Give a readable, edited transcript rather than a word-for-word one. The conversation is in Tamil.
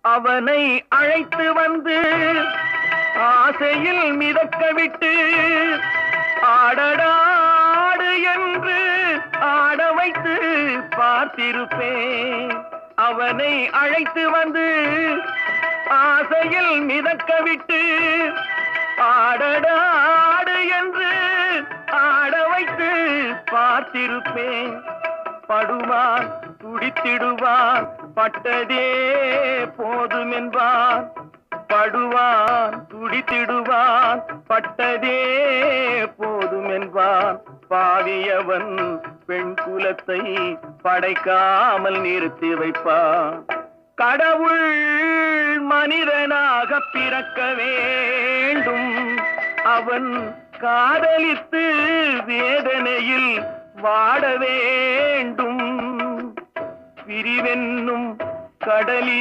அவனை அழைத்து வந்து ஆசையில் மிதக்க விட்டு ஆடடாடு என்று ஆட வைத்து பார்த்திருப்பேன். அவனை அழைத்து வந்து ஆசையில் மிதக்க விட்டு ஆடடாடு என்று ஆட வைத்து பார்த்திருப்பேன். படுவான் துடித்திடுவான் பட்டதே போதும் என்பான். படுவான் துடித்திடுவான் பட்டதே போதும் என்பான். பாவியவன் பெண் குலத்தை படைக்காமல் நிறுத்தி வைப்பான். கடவுள் மனிதனாக பிறக்க வேண்டும். அவன் காதலித்து வேதனையில் வாட வேண்டும். பிரிவென்னும் கடலினி